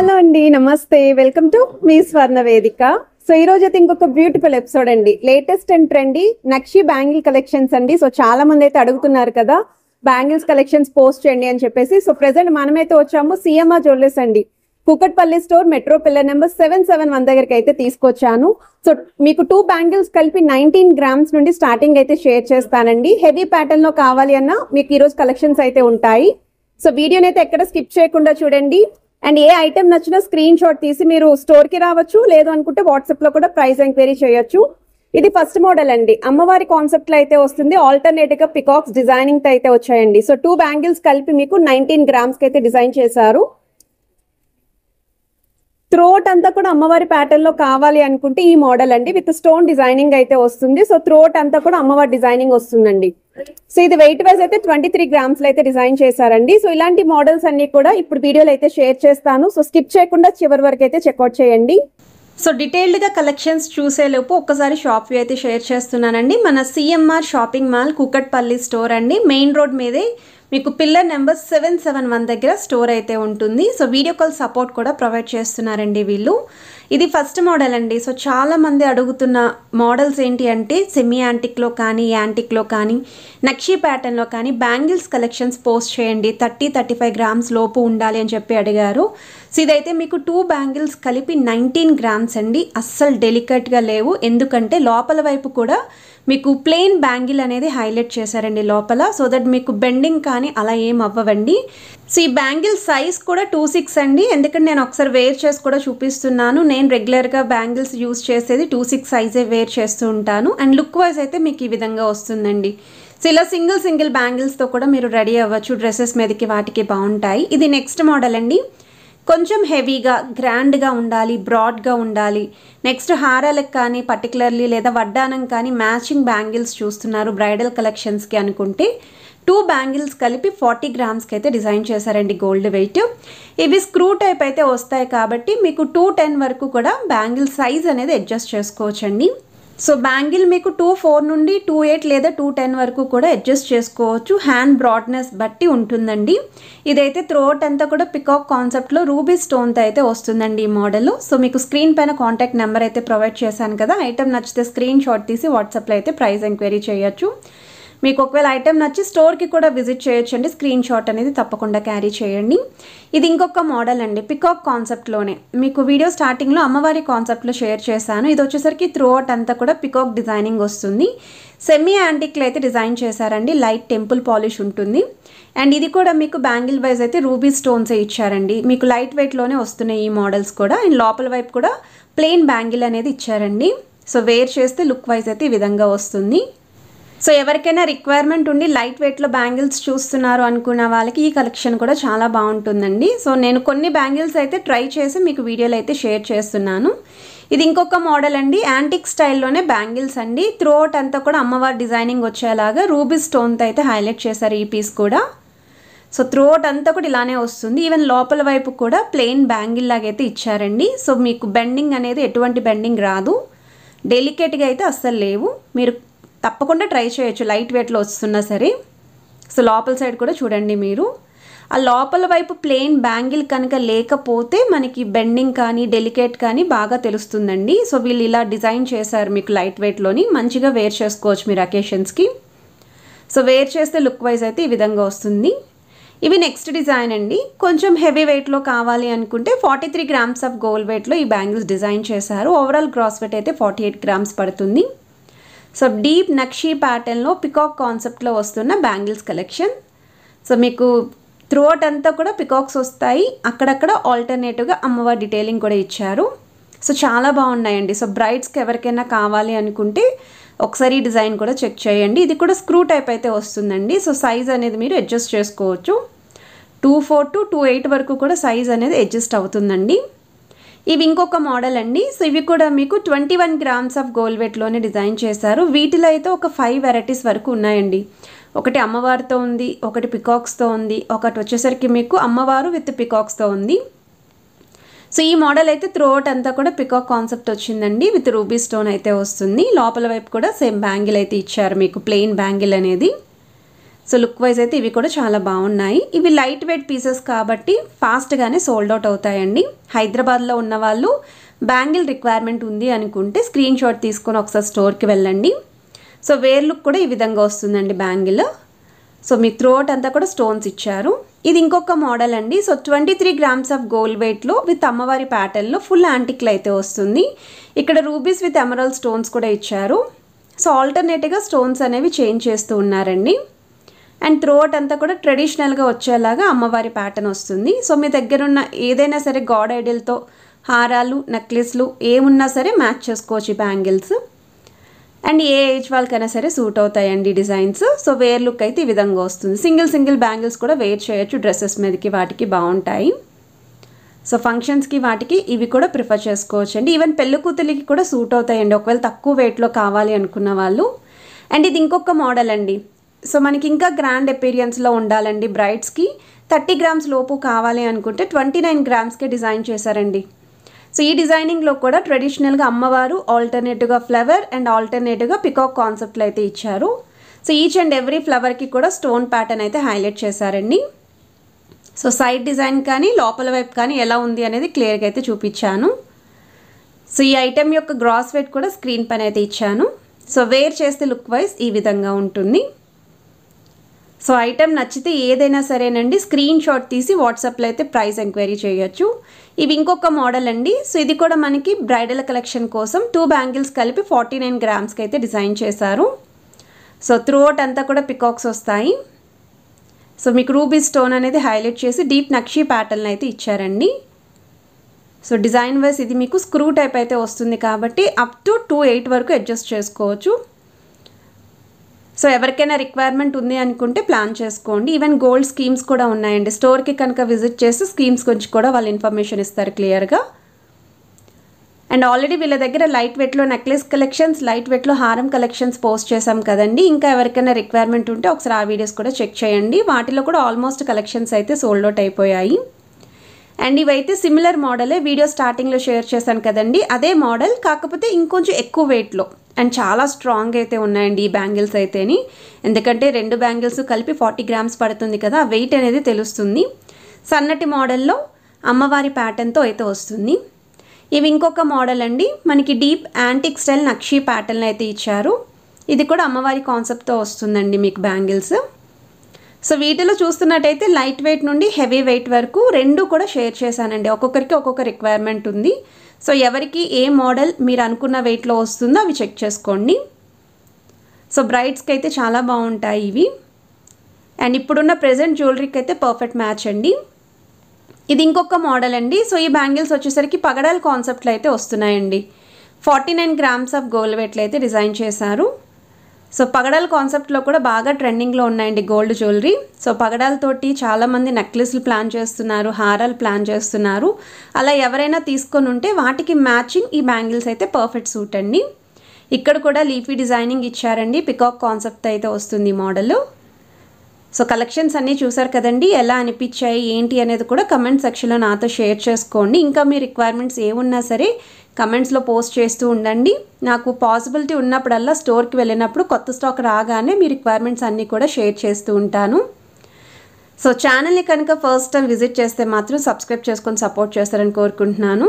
Hello అండి, నమస్తే. Welcome to me స్వర్ణ వేదిక. సో ఈ రోజు అయితే ఇంకొక బ్యూటిఫుల్ ఎపిసోడ్ అండి. Latest and trendy nakshi bangle collections అండి. సో చాలా మంది అయితే అడుగుతున్నారు కదా బ్యాంగిల్స్ కలెక్షన్స్ పోస్ట్ చేయండి అని చెప్పేసి. సో ప్రెసెంట్ మనమైతే వచ్చాము సిఎంఆర్ జ్యువెలర్స్ అండి, Kukatpally store, metro pillar number 771 దగ్గరికి అయితే తీసుకొచ్చాను. సో మీకు 2 బ్యాంగిల్స్ కలిపి 19 గ్రామ్స్ నుండి స్టార్టింగ్ అయితే షేర్ చేస్తానండి. హెవీ ప్యాటర్న్ లో కావాలి అన్నా మీకు ఈ రోజు కలెక్షన్స్ అయితే ఉంటాయి. సో వీడియోని అయితే ఎక్కడ స్కిప్ చేయకుండా చూడండి. అండ్ ఏ ఐటమ్ నచ్చినా స్క్రీన్ షాట్ తీసి మీరు స్టోర్ కి రావచ్చు, లేదు అనుకుంటే వాట్సాప్ లో కూడా ప్రైస్ ఎంక్వైరీ చేయొచ్చు. ఇది ఫస్ట్ మోడల్ అండి, అమ్మవారి కాన్సెప్ట్ లో అయితే వస్తుంది. ఆల్టర్నేట్ గా పికాక్స్ డిజైనింగ్ తో అయితే వచ్చాయండి. సో 2 బ్యాంగిల్స్ కలిపి మీకు 19 గ్రామ్స్ కి అయితే డిజైన్ చేశారు. థ్రోట్ అంతా కూడా అమ్మవారి ప్యాటర్న్ లో కావాలి అనుకుంటే ఈ మోడల్ అండి, విత్ స్టోన్ డిజైనింగ్ అయితే వస్తుంది. సో థ్రోట్ అంతా కూడా అమ్మవారి డిజైనింగ్ వస్తుందండి. సో ఇది వెయిట్ వైజ్ అయితే 23 గ్రామ్స్ లో అయితే డిజైన్ చేశారండి. సో ఇలాంటి మోడల్స్ అన్ని కూడా ఇప్పుడు వీడియోలో అయితే షేర్ చేస్తాను. సో స్కిప్ చేయకుండా చివరి వరకు అయితే చెక్అవుట్ చేయండి. సో డీటెయిల్డ్గా కలెక్షన్స్ చూసేలోపు ఒక్కసారి షాప్ వ్యూ అయితే షేర్ చేస్తున్నానండి. మన CMR shopping mall Kukatpally store అండి, మెయిన్ రోడ్ మీదే మీకు పిల్లర్ నెంబర్ 771 దగ్గర స్టోర్ అయితే ఉంటుంది. సో వీడియో కాల్ సపోర్ట్ కూడా ప్రొవైడ్ చేస్తున్నారండి వీళ్ళు. ఇది ఫస్ట్ మోడల్ అండి. సో చాలా మంది అడుగుతున్న మోడల్స్ ఏంటి అంటే సెమీ యాంటిక్లో కానీ యాంటిక్లో కానీ నక్షి ప్యాటర్న్లో కానీ బ్యాంగిల్స్ కలెక్షన్స్ పోస్ట్ చేయండి, 30-35 గ్రామ్స్ లోపు ఉండాలి అని చెప్పి అడిగారు. సో ఇదైతే మీకు 2 బ్యాంగిల్స్ కలిపి 19 గ్రామ్స్ అండి. అస్సలు డెలికేట్గా లేవు, ఎందుకంటే లోపల వైపు కూడా మీకు ప్లెయిన్ బ్యాంగిల్ అనేది హైలైట్ చేశారండి లోపల, సో దట్ మీకు బెండింగ్ కానీ అలా ఏం అవ్వవండి. సో ఈ బ్యాంగిల్ సైజ్ కూడా 2.6 అండి, ఎందుకంటే నేను ఒకసారి వేర్ చేసి కూడా చూపిస్తున్నాను. నేను రెగ్యులర్గా బ్యాంగిల్స్ యూస్ చేసేది 2.6 సైజే వేర్ చేస్తూ ఉంటాను. అండ్ లుక్ వైజ్ అయితే మీకు ఈ విధంగా వస్తుందండి. సో ఇలా సింగిల్ బ్యాంగిల్స్తో కూడా మీరు రెడీ అవ్వచ్చు, డ్రెస్సెస్ మీదకి వాటికి బాగుంటాయి. ఇది నెక్స్ట్ మోడల్ అండి, కొంచెం హెవీగా గ్రాండ్గా ఉండాలి, బ్రాడ్గా ఉండాలి. నెక్స్ట్ హారాలకు కానీ పర్టికులర్లీ లేదా వడ్డానం కానీ మ్యాచింగ్ బ్యాంగిల్స్ చూస్తున్నారు బ్రైడల్ కలెక్షన్స్కి అనుకుంటే 2 బ్యాంగిల్స్ కలిపి 40 గ్రామ్స్కి అయితే డిజైన్ చేశారండి గోల్డ్ వెయిట్. ఇవి స్క్రూ టైప్ అయితే వస్తాయి కాబట్టి మీకు 210 వరకు కూడా బ్యాంగిల్ సైజ్ అనేది అడ్జస్ట్ చేసుకోవచ్చండి. సో బ్యాంగిల్ మీకు 2.4 నుండి 2.8 లేదా 2.10 వరకు కూడా అడ్జస్ట్ చేసుకోవచ్చు, హ్యాండ్ బ్రాడ్నెస్ బట్టి ఉంటుందండి. ఇదైతే థ్రోట్ అంతా కూడా పికాక్ కాన్సెప్ట్లో రూబీ స్టోన్తో అయితే వస్తుందండి ఈ మోడల్. సో మీకు స్క్రీన్ పైన కాంటాక్ట్ నెంబర్ అయితే ప్రొవైడ్ చేశాను కదా, ఐటమ్ నచ్చితే స్క్రీన్ షాట్ తీసి వాట్సాప్లో అయితే ప్రైస్ ఎంక్వైరీ చేయొచ్చు. మీకు ఒకవేళ ఐటమ్ నచ్చి స్టోర్కి కూడా విజిట్ చేయొచ్చండి, స్క్రీన్ షాట్ అనేది తప్పకుండా క్యారీ చేయండి. ఇది ఇంకొక మోడల్ అండి, పికాక్ కాన్సెప్ట్లోనే మీకు వీడియో స్టార్టింగ్లో అమ్మవారి కాన్సెప్ట్లో షేర్ చేశాను. ఇది వచ్చేసరికి త్రూఅవుట్ అంతా కూడా పికాక్ డిజైనింగ్ వస్తుంది. సెమీ యాంటిక్లో అయితే డిజైన్ చేశారండి, లైట్ టెంపుల్ పాలిష్ ఉంటుంది. అండ్ ఇది కూడా మీకు బ్యాంగిల్ వైజ్ అయితే రూబీ స్టోన్సే ఇచ్చారండి, మీకు లైట్ వెయిట్లోనే వస్తున్నాయి ఈ మోడల్స్ కూడా. అండ్ లోపల వైపు కూడా ప్లెయిన్ బ్యాంగిల్ అనేది ఇచ్చారండి. సో వేర్ చేస్తే లుక్ వైజ్ అయితే ఈ విధంగా వస్తుంది. సో ఎవరికైనా రిక్వైర్మెంట్ ఉండి లైట్ వెయిట్లో బ్యాంగిల్స్ చూస్తున్నారు అనుకున్న వాళ్ళకి ఈ కలెక్షన్ కూడా చాలా బాగుంటుందండి. సో నేను కొన్ని బ్యాంగిల్స్ అయితే ట్రై చేసి మీకు వీడియోలో అయితే షేర్ చేస్తున్నాను. ఇది ఇంకొక మోడల్ అండి, యాంటిక్ స్టైల్లోనే బ్యాంగిల్స్ అండి. త్రూఅవుట్ అంతా కూడా అమ్మవారి డిజైనింగ్ వచ్చేలాగా రూబీ స్టోన్తో అయితే హైలైట్ చేశారు ఈ పీస్ కూడా. సో త్రూఅవుట్ అంతా కూడా ఇలానే వస్తుంది. ఈవెన్ లోపల వైపు కూడా ప్లెయిన్ బ్యాంగిల్ లాగా అయితే ఇచ్చారండి. సో మీకు బెండింగ్ అనేది ఎటువంటి బెండింగ్ రాదు, డెలికేట్గా అయితే అస్సలు లేవు. మీరు తప్పకుండా ట్రై చేయొచ్చు లైట్ వెయిట్లో వస్తున్నా సరే. సో లోపల సైడ్ కూడా చూడండి మీరు, ఆ లోపల వైపు ప్లెయిన్ బ్యాంగిల్ కనుక లేకపోతే మనకి బెండింగ్ కానీ డెలికేట్ కానీ బాగా తెలుస్తుందండి. సో వీళ్ళు ఇలా డిజైన్ చేశారు మీకు లైట్ వెయిట్లోని, మంచిగా వేర్ చేసుకోవచ్చు మీరు అకేషన్స్కి. సో వేర్ చేస్తే లుక్ వైజ్ అయితే ఈ విధంగా వస్తుంది. ఇవి నెక్స్ట్ డిజైన్ అండి, కొంచెం హెవీ వెయిట్లో కావాలి అనుకుంటే 43 గ్రామ్స్ ఆఫ్ గోల్డ్ వెయిట్లో ఈ బ్యాంగిల్స్ డిజైన్ చేశారు. ఓవరాల్ గ్రాస్ వెయిట్ అయితే 48 గ్రామ్స్ పడుతుంది. సో డీప్ నక్షి ప్యాటర్న్లో పికాక్ కాన్సెప్ట్లో వస్తున్న బ్యాంగిల్స్ కలెక్షన్. సో మీకు త్రూఅవుట్ అంతా కూడా పికాక్స్ వస్తాయి, అక్కడక్కడ ఆల్టర్నేటివ్గా అమ్మవారి డీటెయిలింగ్ కూడా ఇచ్చారు. సో చాలా బాగున్నాయండి. సో బ్రైడ్స్కి ఎవరికైనా కావాలి అనుకుంటే ఒకసారి ఈ డిజైన్ కూడా చెక్ చేయండి. ఇది కూడా స్క్రూ టైప్ అయితే వస్తుందండి. సో సైజ్ అనేది మీరు అడ్జస్ట్ చేసుకోవచ్చు, 2.4 to 2.8 వరకు కూడా సైజ్ అనేది అడ్జస్ట్ అవుతుందండి. ఇవి ఇంకొక మోడల్ అండి. సో ఇవి కూడా మీకు 21 గ్రామ్స్ ఆఫ్ గోల్డ్ వెయిట్లోనే డిజైన్ చేశారు. వీటిలో అయితే ఒక 5 వెరైటీస్ వరకు ఉన్నాయండి. ఒకటి అమ్మవారితో ఉంది, ఒకటి పికాక్స్తో ఉంది, ఒకటి వచ్చేసరికి మీకు అమ్మవారు విత్ పికాక్స్తో ఉంది. సో ఈ మోడల్ అయితే త్రూఅవుట్ అంతా కూడా పికాక్ కాన్సెప్ట్ వచ్చిందండి, విత్ రూబీ స్టోన్ అయితే వస్తుంది. లోపల వైపు కూడా సేమ్ బ్యాంగిల్ అయితే ఇచ్చారు మీకు, ప్లెయిన్ బ్యాంగిల్ అనేది. సో లుక్ వైజ్ అయితే ఇవి కూడా చాలా బాగున్నాయి. ఇవి లైట్ వెయిట్ పీసెస్ కాబట్టి ఫాస్ట్గానే సోల్డ్ అవుట్ అవుతాయండి. హైదరాబాద్లో ఉన్న వాళ్ళు బ్యాంగిల్ రిక్వైర్మెంట్ ఉంది అనుకుంటే స్క్రీన్ షాట్ తీసుకొని ఒకసారి స్టోర్కి వెళ్ళండి. సో వేర్ లుక్ కూడా ఈ విధంగా వస్తుందండి బ్యాంగిల్. సో మీ త్రోట్ అంతా కూడా స్టోన్స్ ఇచ్చారు. ఇది ఇంకొక మోడల్ అండి. సో 23 గ్రామ్స్ ఆఫ్ గోల్డ్ వెయిట్లో విత్ అమ్మవారి ప్యాటర్న్లో ఫుల్ యాంటిక్లు అయితే వస్తుంది. ఇక్కడ రూబీస్ విత్ ఎమరాల్డ్ స్టోన్స్ కూడా ఇచ్చారు. సో ఆల్టర్నేటివ్గా స్టోన్స్ అనేవి చేంజ్ చేస్తూ ఉన్నారండి. అండ్ త్రోట్ అంతా కూడా ట్రెడిషనల్గా వచ్చేలాగా అమ్మవారి ప్యాటర్న్ వస్తుంది. సో మీ దగ్గర ఉన్న ఏదైనా సరే గాడ్ ఐడల్తో హారాలు, నెక్లెస్లు ఏమున్నా సరే మ్యాచ్ చేసుకోవచ్చు ఈ బ్యాంగిల్స్. అండ్ ఏ ఏజ్ వాళ్ళకైనా సరే సూట్ అవుతాయండి డిజైన్స్. సో వేర్ లుక్ అయితే ఈ విధంగా వస్తుంది. సింగిల్ బ్యాంగిల్స్ కూడా వేర్ చేయొచ్చు, డ్రెస్సెస్ మీదకి వాటికి బాగుంటాయి. సో ఫంక్షన్స్కి వాటికి ఇవి కూడా ప్రిఫర్ చేసుకోవచ్చు అండి. ఈవెన్ పెళ్లి కూతురికి కూడా సూట్ అవుతాయండి ఒకవేళ తక్కువ వెయిట్లో కావాలి అనుకున్న వాళ్ళు. అండ్ ఇది ఇంకొక మోడల్ అండి. సో మనకి ఇంకా గ్రాండ్ అపీరియన్స్లో ఉండాలండి బ్రైడ్స్కి 30 గ్రామ్స్ లోపు కావాలి అనుకుంటే 29 గ్రామ్స్కే డిజైన్ చేశారండి. సో ఈ డిజైనింగ్లో కూడా ట్రెడిషనల్గా అమ్మవారు ఆల్టర్నేటివ్గా ఫ్లవర్ అండ్ ఆల్టర్నేటివ్గా పికాక్ కాన్సెప్ట్లు అయితే ఇచ్చారు. సో ఈచ్ అండ్ ఎవ్రీ ఫ్లవర్కి కూడా స్టోన్ ప్యాటర్న్ అయితే హైలైట్ చేశారండి. సో సైడ్ డిజైన్ కానీ లోపల వైపు కానీ ఎలా ఉంది అనేది క్లియర్గా అయితే చూపించాను. సో ఈ ఐటెం యొక్క గ్రాస్ వెయిట్ కూడా స్క్రీన్ పైన అయితే ఇచ్చాను. సో వేర్ చేస్తే లుక్ వైజ్ ఈ విధంగా ఉంటుంది. సో ఐటెం నచ్చితే ఏదైనా సరేనండి స్క్రీన్ షాట్ తీసి వాట్సాప్లో అయితే ప్రైస్ ఎంక్వైరీ చేయొచ్చు. ఇవి ఇంకొక మోడల్ అండి. సో ఇది కూడా మనకి బ్రైడల్ కలెక్షన్ కోసం 2 బ్యాంగిల్స్ కలిపి 49 గ్రామ్స్కి అయితే డిజైన్ చేశారు. సో త్రూఅవుట్ అంతా కూడా పికాక్స్ వస్తాయి. సో మీకు రూబీ స్టోన్ అనేది హైలైట్ చేసి డీప్ నక్షీ ప్యాటర్న్ అయితే ఇచ్చారండి. సో డిజైన్ వైజ్ ఇది మీకు స్క్రూ టైప్ అయితే వస్తుంది కాబట్టి అప్ టు 2.8 వరకు అడ్జస్ట్ చేసుకోవచ్చు. సో ఎవరికైనా రిక్వైర్మెంట్ ఉంది అనుకుంటే ప్లాన్ చేసుకోండి. ఈవెన్ గోల్డ్ స్కీమ్స్ కూడా ఉన్నాయండి. స్టోర్కి కనుక విజిట్ చేస్తే స్కీమ్స్ గురించి కూడా వాళ్ళు ఇన్ఫర్మేషన్ ఇస్తారు క్లియర్గా. అండ్ ఆల్రెడీ వీళ్ళ దగ్గర లైట్ వెయిట్లో నెక్లెస్ కలెక్షన్స్, లైట్ వెయిట్లో హారం కలెక్షన్స్ పోస్ట్ చేసాం కదండి. ఇంకా ఎవరికైనా రిక్వైర్మెంట్ ఉంటే ఒకసారి ఆ వీడియోస్ కూడా చెక్ చేయండి. వాటిలో కూడా ఆల్మోస్ట్ కలెక్షన్స్ అయితే సోల్డ్ అవుట్ అయిపోయాయి. అండ్ ఇవైతే సిమిలర్ మోడలే వీడియో స్టార్టింగ్లో షేర్ చేశాను కదండి, అదే మోడల్ కాకపోతే ఇంకొంచెం ఎక్కువ వెయిట్లో అండ్ చాలా స్ట్రాంగ్ అయితే ఉన్నాయండి ఈ బ్యాంగిల్స్ అయితేని. ఎందుకంటే 2 బ్యాంగిల్స్ కలిపి 40 గ్రామ్స్ పడుతుంది కదా, వెయిట్ అనేది తెలుస్తుంది. సన్నటి మోడల్లో అమ్మవారి ప్యాటర్న్తో అయితే వస్తుంది. ఇవి ఇంకొక మోడల్ అండి. మనకి deep antique style nakshi pattern అయితే ఇచ్చారు. ఇది కూడా అమ్మవారి కాన్సెప్ట్తో వస్తుందండి మీకు బ్యాంగిల్స్. సో వీటిలో చూస్తున్నట్టయితే లైట్ వెయిట్ నుండి హెవీ వెయిట్ వరకు 2 కూడా షేర్ చేశానండి. ఒక్కొక్కరికి ఒక్కొక్క రిక్వైర్మెంట్ ఉంది. సో ఎవరికి ఏ మోడల్ మీరు అనుకున్న వెయిట్లో వస్తుందో అవి చెక్ చేసుకోండి. సో బ్రైడ్స్కి అయితే చాలా బాగుంటాయి ఇవి. అండ్ ఇప్పుడున్న ప్రెజెంట్ జ్యువెలరీకి అయితే పర్ఫెక్ట్ మ్యాచ్ అండి. ఇది ఇంకొక మోడల్ అండి. సో ఈ బ్యాంగిల్స్ వచ్చేసరికి పగడాల కాన్సెప్ట్లు అయితే వస్తున్నాయండి. 49 గ్రామ్స్ ఆఫ్ గోల్డ్ వెయిట్లు అయితే డిజైన్ చేశారు. సో పగడాల కాన్సెప్ట్లో కూడా బాగా ట్రెండింగ్లో ఉన్నాయండి గోల్డ్ జ్యువెలరీ. సో పగడాలతోటి చాలామంది నెక్లెస్లు ప్లాన్ చేస్తున్నారు, హారాలు ప్లాన్ చేస్తున్నారు. అలా ఎవరైనా తీసుకొని ఉంటే వాటికి మ్యాచింగ్ ఈ బ్యాంగిల్స్ అయితే పర్ఫెక్ట్ సూట్ అండి. ఇక్కడ కూడా లీఫీ డిజైనింగ్ ఇచ్చారండి. పికాక్ కాన్సెప్ట్ అయితే వస్తుంది ఈ మోడల్. సో కలెక్షన్స్ అన్నీ చూసారు కదండి, ఎలా అనిపించాయి ఏంటి అనేది కూడా కమెంట్ సెక్షన్లో నాతో షేర్ చేసుకోండి. ఇంకా మీ రిక్వైర్మెంట్స్ ఏమున్నా సరే కమెంట్స్లో పోస్ట్ చేస్తూ ఉండండి. నాకు పాసిబిలిటీ ఉన్నప్పుడల్లా స్టోర్కి వెళ్ళినప్పుడు కొత్త స్టాక్ రాగానే మీ రిక్వైర్మెంట్స్ అన్నీ కూడా షేర్ చేస్తూ ఉంటాను. సో ఛానల్ని కనుక ఫస్ట్ టైం విజిట్ చేస్తే మాత్రం సబ్స్క్రైబ్ చేసుకొని సపోర్ట్ చేస్తారని కోరుకుంటున్నాను.